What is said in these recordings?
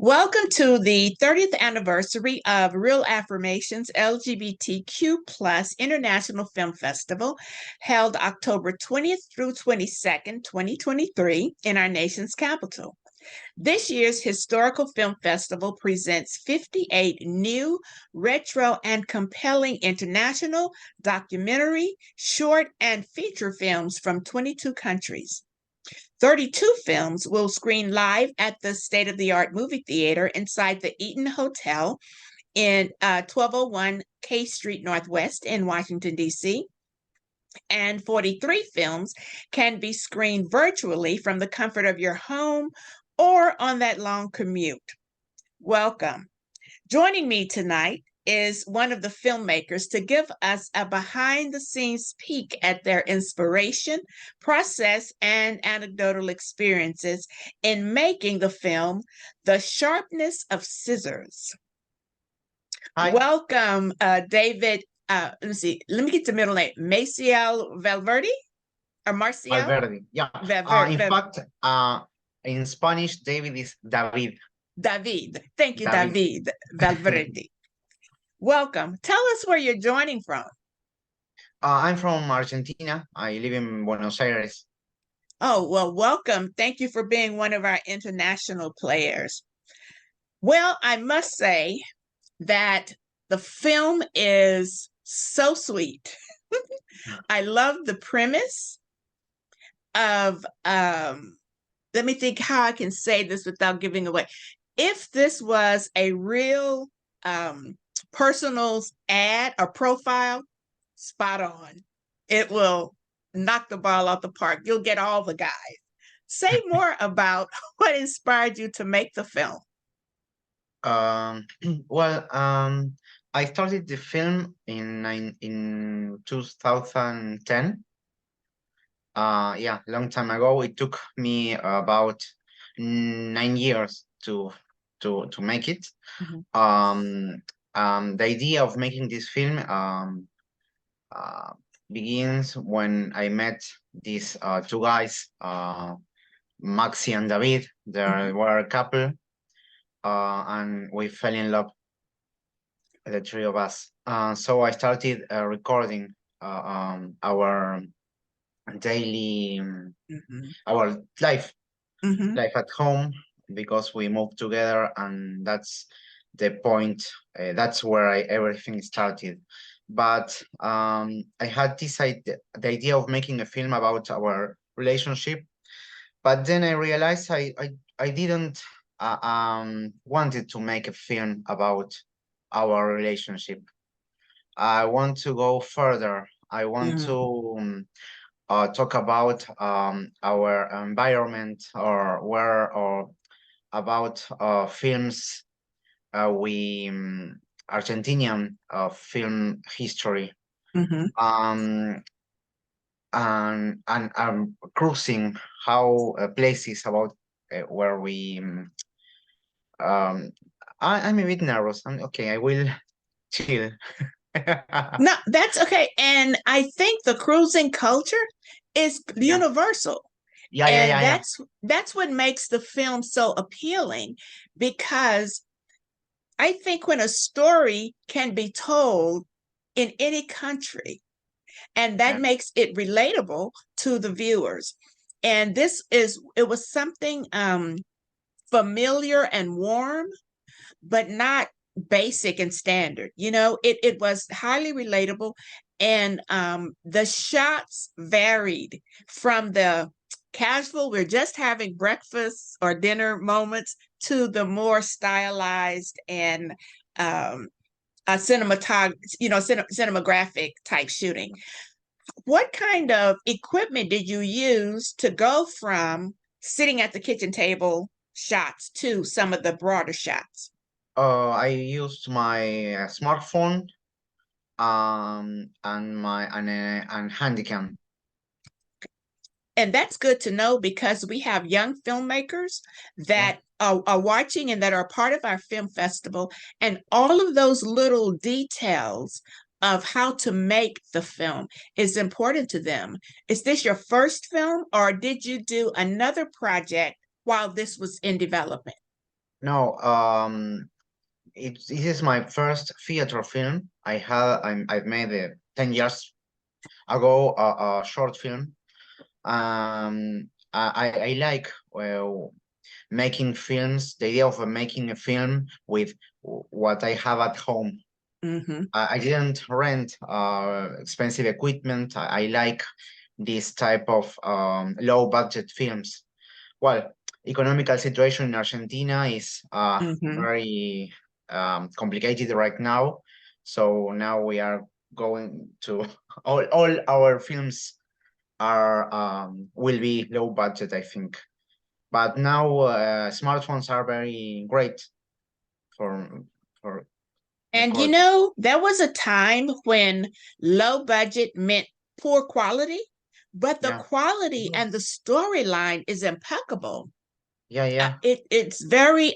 Welcome to the 30th anniversary of Real Affirmations LGBTQ Plus International Film Festival, held October 20th through 22nd, 2023, in our nation's capital. This year's historical film festival presents 58 new, retro, and compelling international, documentary, short, and feature films from 22 countries. 32 films will screen live at the state-of-the-art movie theater inside the Eaton Hotel in 1201 K Street Northwest in Washington, D.C. And 43 films can be screened virtually from the comfort of your home or on that long commute. Welcome. Joining me tonight is one of the filmmakers to give us a behind-the-scenes peek at their inspiration, process, and anecdotal experiences in making the film, The Sharpness of Scissors. Hi. Welcome, David, let me get the middle name, Marcial Valverdi? Or Marcial? Valverdi, yeah. In fact, in Spanish, David is David. David. Thank you, David Valverdi. Welcome. Tell us where you're joining from. I'm from Argentina. I live in Buenos Aires. Oh, well, welcome. Thank you for being one of our international players. Well, I must say that the film is so sweet. I love the premise of, let me think how I can say this without giving away. If this was a real personal ad or profile, spot on. It will knock the ball out the park. You'll get all the guys. Say more about what inspired you to make the film. I started the film in 2010. Yeah, long time ago. It took me about 9 years to make it. Mm-hmm. The idea of making this film begins when I met these two guys, Maxi and David. They were a couple, and we fell in love, the three of us. So I started recording our daily, our life at home, because we moved together, and that's the point. That's where everything started. But I had the idea of making a film about our relationship, but then I realized I didn't wanted to make a film about our relationship. I want to go further. I want to talk about our environment, or about films, Argentinian film history, and cruising how places about where we. I'm a bit nervous. Okay. I will chill. No, that's okay. And I think the cruising culture is universal. That's what makes the film so appealing, because I think when a story can be told in any country, and that makes it relatable to the viewers. And it was something familiar and warm, but not basic and standard. It was highly relatable, and the shots varied from the casual, we're just having breakfast or dinner moments, to the more stylized and cinematographic type shooting. What kind of equipment did you use to go from sitting at the kitchen table shots to some of the broader shots? I used my smartphone and Handycam. And that's good to know, because we have young filmmakers that are watching and that are part of our film festival, and all of those little details of how to make the film is important to them. Is this your first film, or did you do another project while this was in development? No, this is my first theater film. I've made it 10 years ago a short film. I like, well, making films, the idea of making a film with what I have at home. Mm-hmm. I didn't rent expensive equipment. I like this type of low budget films. Well, economical situation in Argentina is Mm-hmm. very complicated right now. So now we are going to all our films are will be low budget, I think. But now smartphones are very great for for the And quality. there was a time when low budget meant poor quality, but the Yeah, quality and the storyline is impeccable. yeah, yeah. It's very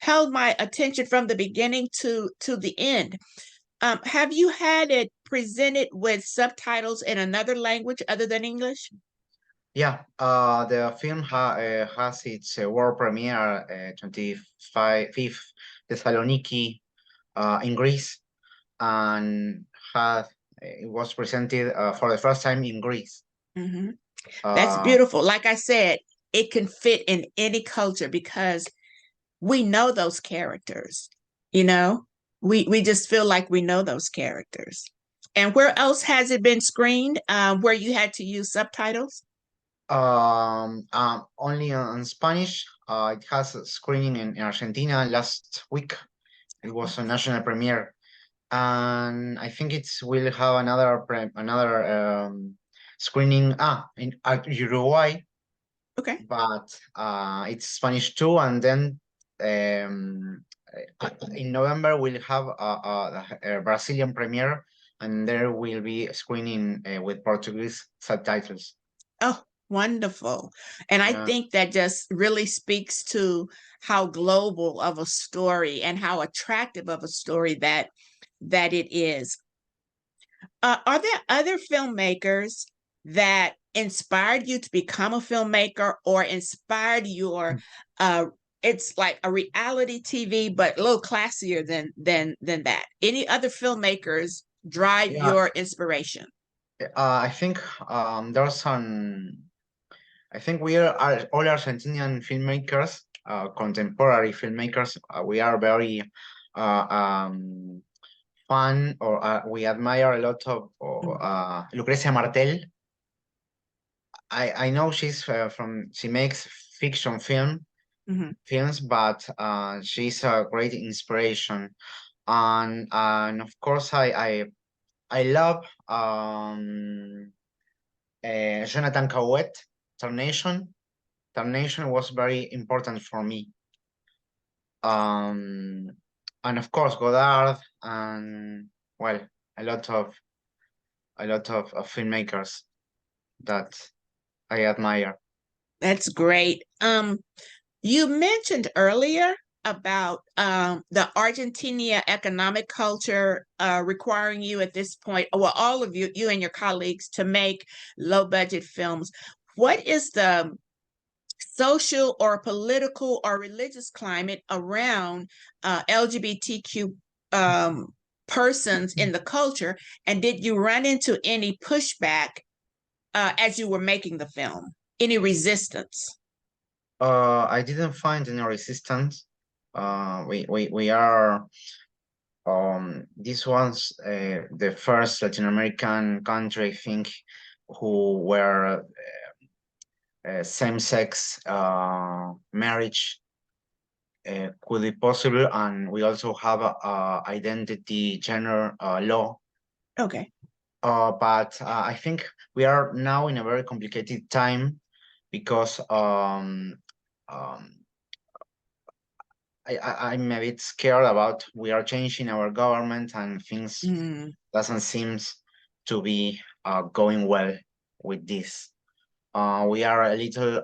held my attention from the beginning to the end. Have you had it presented with subtitles in another language other than English? Yeah, the film has its world premiere 25th Thessaloniki in Greece, and had it was presented for the first time in Greece. Mm-hmm. That's Uh, beautiful. Like I said, it can fit in any culture because we know those characters, you know? We just feel like we know those characters. And where else has it been screened where you had to use subtitles? only on Spanish. It has a screening in Argentina last week. It was a national premiere, and I think it will have another screening in Uruguay, Okay. but it's Spanish too. And then in November we'll have a Brazilian premiere, and there will be screening with Portuguese subtitles. Oh, wonderful. And I Yeah. think that just really speaks to how global of a story and how attractive of a story that it is. Are there other filmmakers that inspired you to become a filmmaker or inspired your it's like a reality TV but a little classier than that. Any other filmmakers drive Yeah, your inspiration? I think there's some. I think we are all Argentinian filmmakers, contemporary filmmakers. We are very fan, or we admire a lot of Lucrecia Martel. I know she makes fiction Mhm. films, but she's a great inspiration. And of course I love Jonathan Cowett, Tarnation. Tarnation was very important for me. Um, and of course Godard, and well, a lot of of filmmakers that I admire. That's great. You mentioned earlier about the Argentina economic culture requiring you at this point, well, all of you and your colleagues, to make low budget films. What is the social or political or religious climate around LGBTQ persons in the culture? And did you run into any pushback as you were making the film? Any resistance? I didn't find any resistance. We are this was the first Latin American country, I think, who were same-sex marriage could be possible, and we also have a identity gender law. Okay. But I think we are now in a very complicated time because um, I'm a bit scared about we are changing our government, and things Mm. doesn't seems to be going well with this. We are a little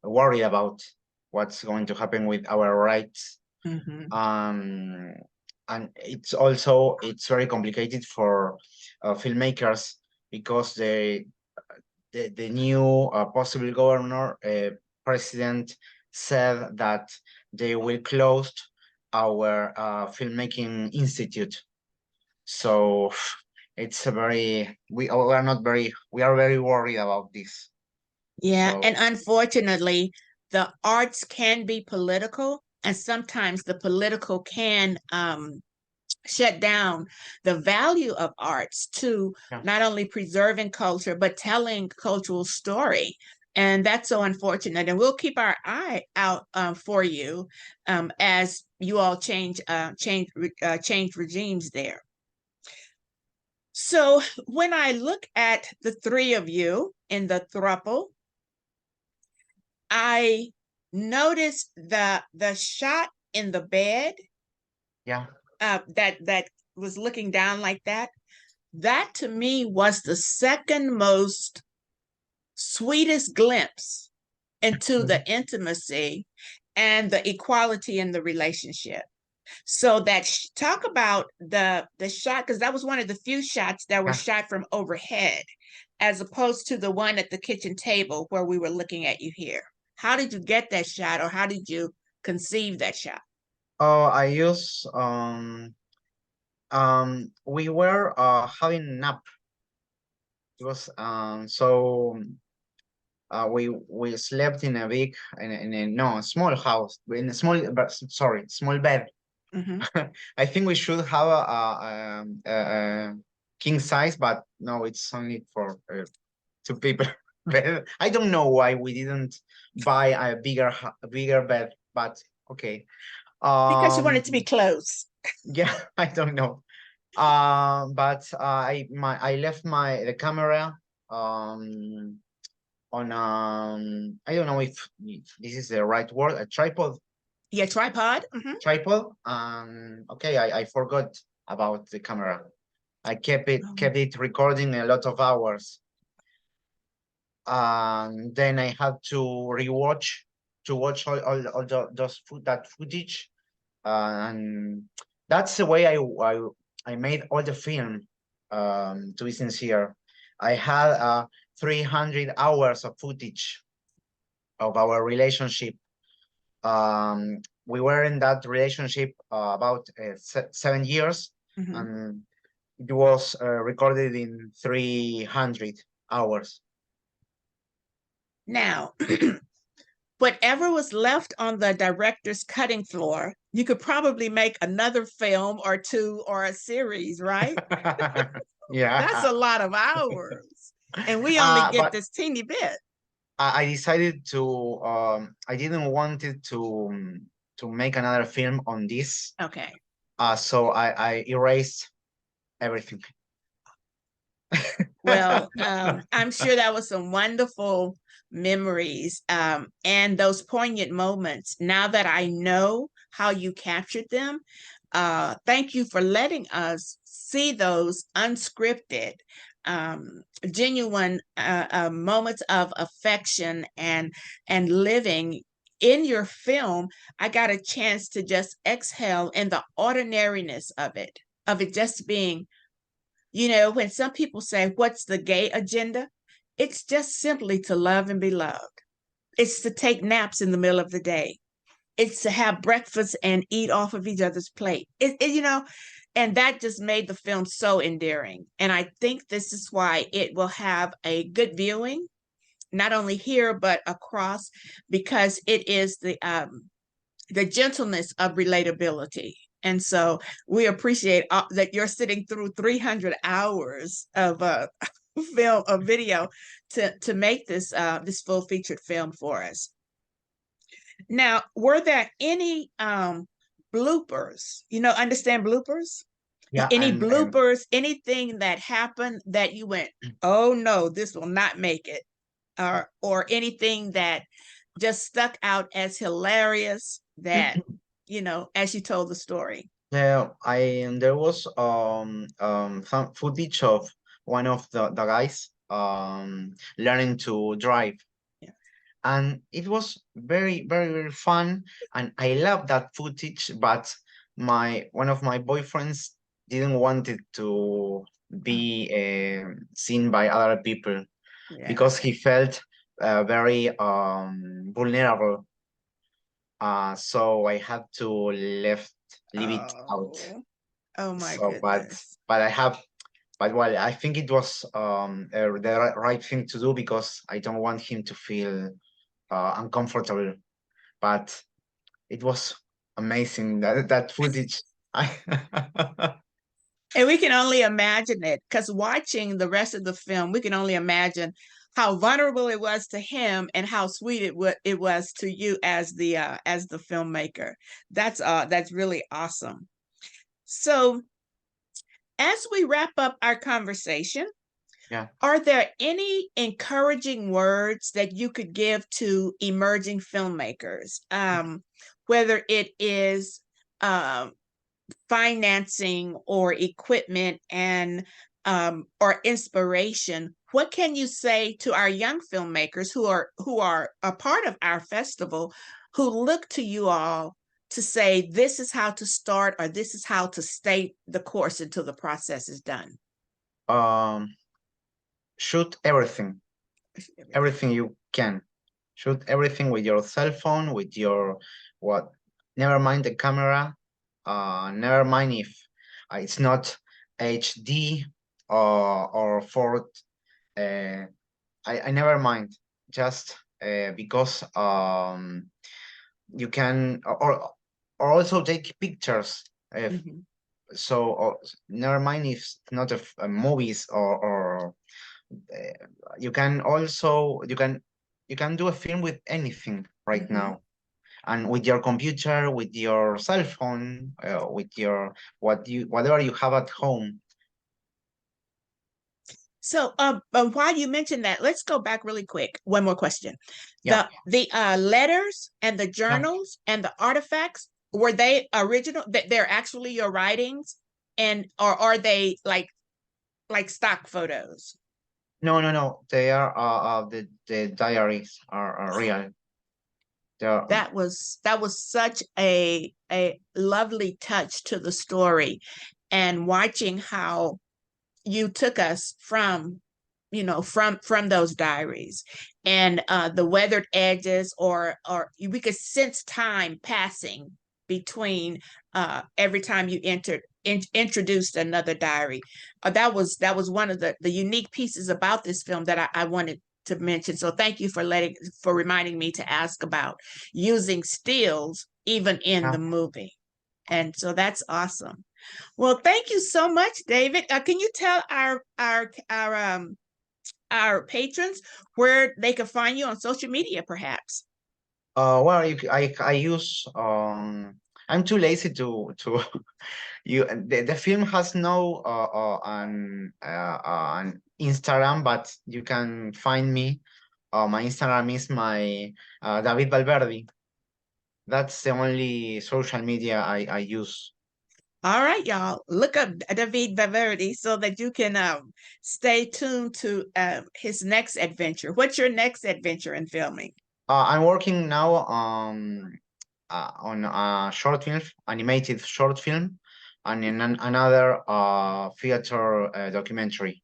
worried about what's going to happen with our rights. Mm-hmm. Um, and it's very complicated for filmmakers because the new possible governor president said that they will close our filmmaking institute. So it's a very, we are not very, we are very worried about this. Yeah, So and unfortunately, the arts can be political, and sometimes the political can shut down the value of arts to yeah. not only preserving culture but telling cultural story. And that's so unfortunate. And we'll keep our eye out for you as you all change regimes there. So when I look at the three of you in the throuple, I noticed the shot in the bed. Yeah. That was looking down like that. That to me was the second most sweetest glimpse into the intimacy and the equality in the relationship. So that talk about the shot, because that was one of the few shots that were Yeah. shot from overhead, as opposed to the one at the kitchen table where we were looking at you here. How did you get that shot, or how did you conceive that shot? Oh, I use we were having a nap. It was so we slept in a big in a no small house in a small but sorry small bed. Mm-hmm. I think we should have a king size, but no, it's only for two people. Bed. I don't know why we didn't buy a bigger bed, but okay. Because you wanted to be close. Yeah, I don't know. But I left the camera on I don't know if this is the right word, a tripod. Yeah, tripod. Mm-hmm. Tripod. Okay, I forgot about the camera. I kept it recording a lot of hours. And then I had to watch all that footage. And that's the way I made all the film. To be sincere, I had 300 hours of footage of our relationship. We were in that relationship about 7 years, Mm-hmm. and it was recorded in 300 hours. Now, whatever was left on the director's cutting floor, you could probably make another film or two or a series, right? Yeah. That's a lot of hours. And we only get But this teeny bit. I decided to I didn't want it to make another film on this. Okay. So I erased everything. Well, I'm sure that was some wonderful memories and those poignant moments. Now that I know how you captured them, thank you for letting us see those unscripted, genuine moments of affection and living in your film. I got a chance to just exhale in the ordinariness of it just being, when some people say, what's the gay agenda? It's just simply to love and be loved. It's to take naps in the middle of the day. It's to have breakfast and eat off of each other's plate. And that just made the film so endearing. And I think this is why it will have a good viewing, not only here, but across, because it is the gentleness of relatability. And so we appreciate that you're sitting through 300 hours of film, of video to make this full featured film for us. Now, were there any bloopers? Understand bloopers? Yeah, Any and bloopers, anything that happened that you went, oh no, this will not make it, or anything that just stuck out as hilarious that, as you told the story? yeah, there was some footage of one of the guys learning to drive. Yeah. And it was very, very, very fun. And I love that footage, but one of my boyfriends didn't want it to be seen by other people Yeah. because he felt very vulnerable. So I had to leave it out. Oh my So, goodness. but well, I think it was the right thing to do because I don't want him to feel uncomfortable. But it was amazing that footage. And we can only imagine it because watching the rest of the film, we can only imagine how vulnerable it was to him and how sweet it was to you as the filmmaker. That's really awesome. So as we wrap up our conversation, Yeah. are there any encouraging words that you could give to emerging filmmakers? Whether it is financing or equipment and or inspiration, what can you say to our young filmmakers who are a part of our festival, who look to you all to say this is how to start or this is how to stay the course until the process is done? Shoot everything you can. Shoot everything with your cell phone, with your what. Never mind the camera. Never mind if it's not HD or 4. I never mind. Just because you can or also take pictures. Mhm. So never mind if it's not a movies or you can also you can do a film with anything right now, and with your computer, with your cell phone, with your whatever you have at home. So, while you mentioned that, let's go back really quick. One more question: Yeah, the letters and the yeah. journals and the artifacts, were they original? That they're actually your writings, and or are they like stock photos? No. They are the diaries are real. They are, That was such a lovely touch to the story, and watching how you took us from from those diaries and the weathered edges, or we could sense time passing between every time you introduced another diary. That was one of the unique pieces about this film that I wanted to mention. So thank you for reminding me to ask about using stills even in yeah. the movie. And so that's awesome. Well, thank you so much, David. Can you tell our patrons where they can find you on social media, perhaps? Well, I use I'm too lazy to you. The film has no an Instagram, but you can find me. My Instagram is my David Valverdi. That's the only social media I use. All right, y'all. Look up David Valverdi so that you can stay tuned to his next adventure. What's your next adventure in filming? I'm working now on a short film, animated short film, and in another theater documentary.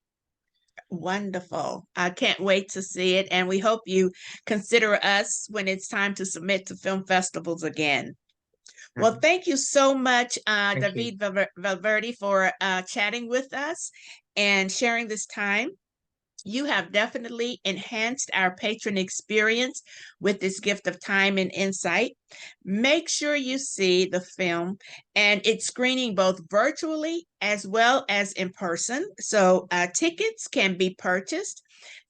Wonderful. I can't wait to see it. And we hope you consider us when it's time to submit to film festivals again. Well, Mhm. thank you so much, Thank you. David Valverdi, for chatting with us and sharing this time. You have definitely enhanced our patron experience with this gift of time and insight. Make sure you see the film, and it's screening both virtually as well as in person. So tickets can be purchased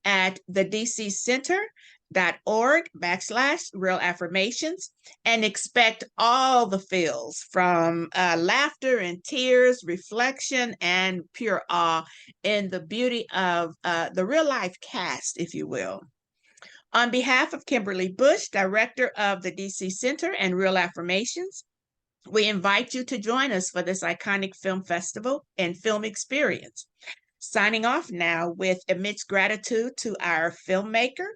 at the DC Center.org/real affirmations, and expect all the feels from laughter and tears, reflection, and pure awe in the beauty of the real life cast, if you will. On behalf of Kimberly Bush, director of the DC Center and Real Affirmations, we invite you to join us for this iconic film festival and film experience. Signing off now with immense gratitude to our filmmaker,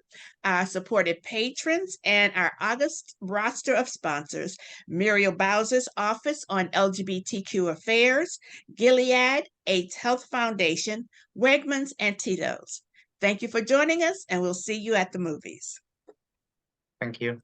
our supported patrons, and our August roster of sponsors: Muriel Bowser's Office on LGBTQ Affairs, Gilead, AIDS Health Foundation, Wegmans, and Tito's. Thank you for joining us, and we'll see you at the movies. Thank you.